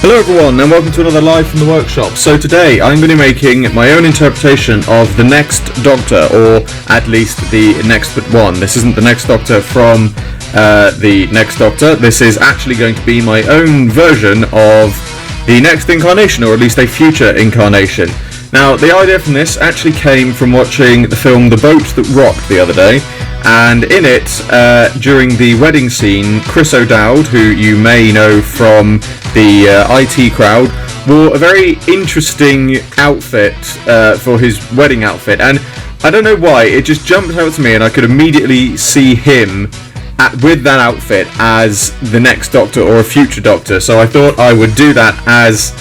Hello everyone and welcome to another Live from the Workshop. So today I'm going to be making my own interpretation of the Next Doctor, or at least the next but one. This isn't the Next Doctor from the Next Doctor. This is actually going to be my own version of the next incarnation, or at least a future incarnation. Now the idea from this actually came from watching the film The Boat That Rocked the other day, and in it, during the wedding scene, Chris O'Dowd, who you may know from the IT crowd, wore a very interesting outfit for his wedding outfit, and I don't know why, it just jumped out to me and I could immediately see him with that outfit as the Next Doctor or a future Doctor, so I thought I would do that as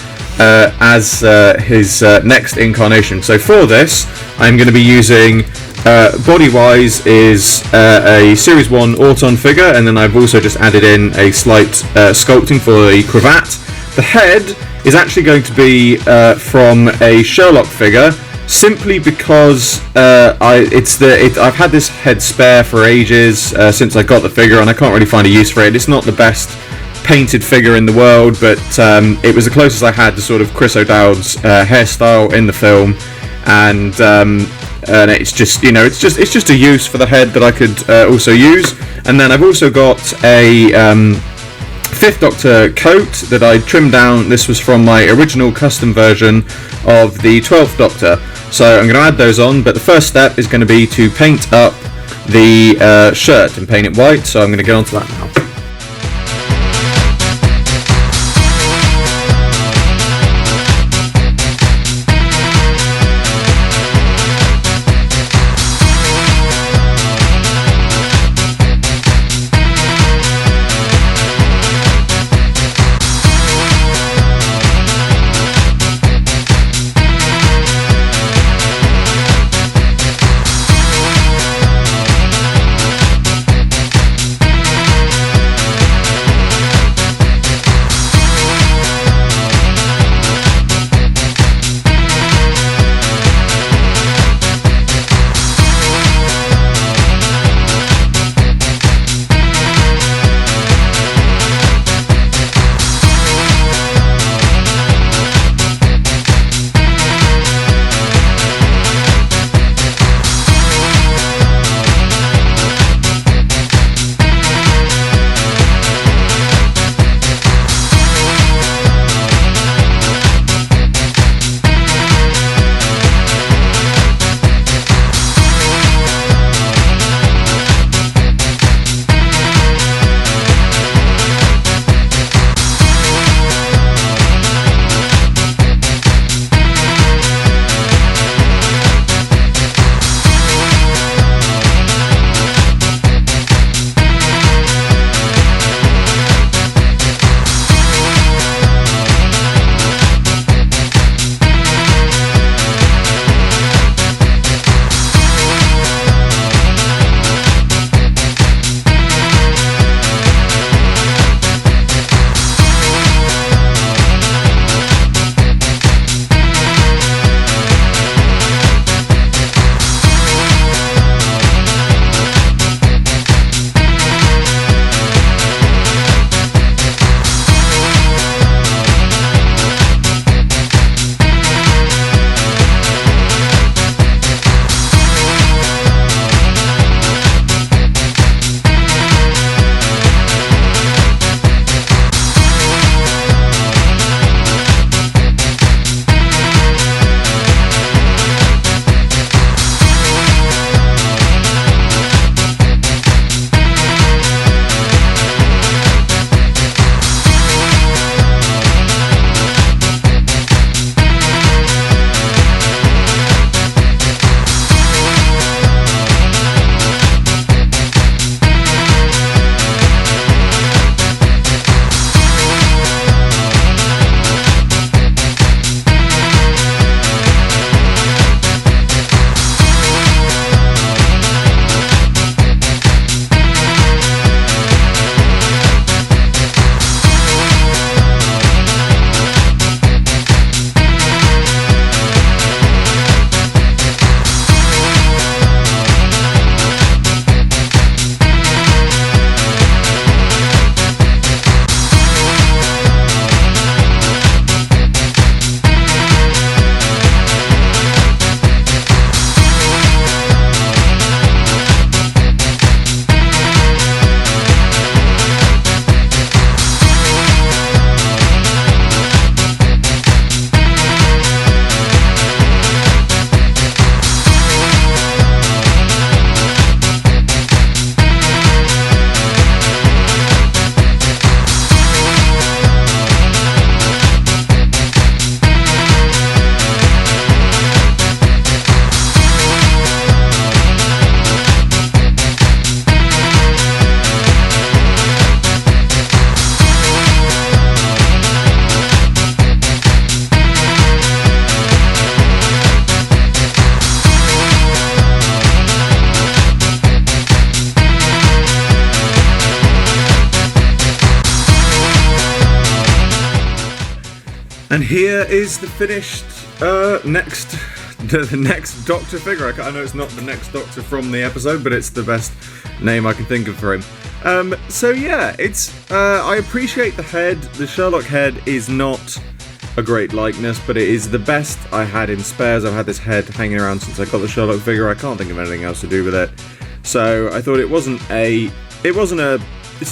his next incarnation. So for this, I'm going to be using, body-wise, is a Series 1 Auton figure, and then I've also just added in a slight sculpting for the cravat. The head is actually going to be from a Sherlock figure, simply because I've had this head spare for ages, since I got the figure, and I can't really find a use for it. It's not the best painted figure in the world, but it was the closest I had to sort of Chris O'Dowd's hairstyle in the film, and it's just, you know, it's just a use for the head that I could also use. And then I've also got a Fifth Doctor coat that I trimmed down. This was from my original custom version of the 12th Doctor, so I'm going to add those on, but the first step is going to be to paint up the shirt and paint it white, so I'm going to get onto that now. And here is the finished the next Doctor figure. I know it's not the next Doctor from the episode, but it's the best name I can think of for him. So yeah, it's I appreciate the head. The Sherlock head is not a great likeness, but it is the best I had in spares. I've had this head hanging around since I got the Sherlock figure. I can't think of anything else to do with it. So I thought it's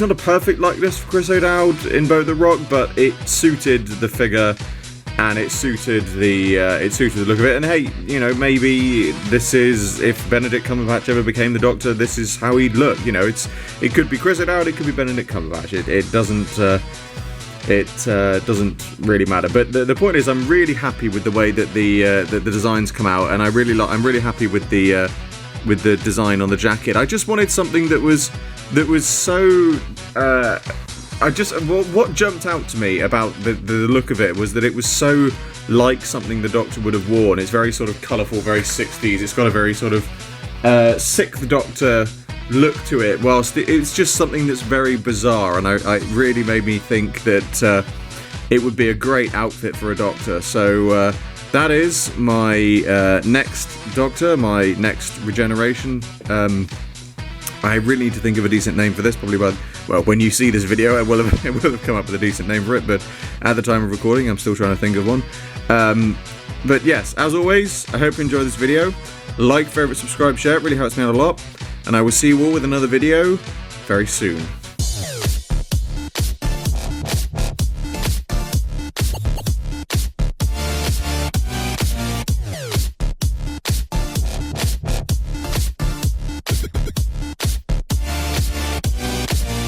not a perfect likeness for Chris O'Dowd in Boat the Rock, but it suited the figure and it suited the look of it. And hey, you know, maybe this is, if Benedict Cumberbatch ever became the Doctor, this is how he'd look. You know, it could be Chris O'Dowd, it could be Benedict Cumberbatch. It doesn't really matter. But the point is, I'm really happy with the way that the designs come out, and I'm really happy with the design on the jacket. I just wanted something that was so. What jumped out to me about the look of it was that it was so like something the Doctor would have worn. It's very sort of colourful, very 60s. It's got a very sort of Sixth Doctor look to it, whilst it's just something that's very bizarre, and it really made me think that it would be a great outfit for a Doctor. So that is my next Doctor, my next regeneration. I really need to think of a decent name for this, probably when you see this video it will have come up with a decent name for it, but at the time of recording I'm still trying to think of one. But yes, as always, I hope you enjoyed this video. Like, favourite, subscribe, share, it really helps me out a lot, and I will see you all with another video very soon.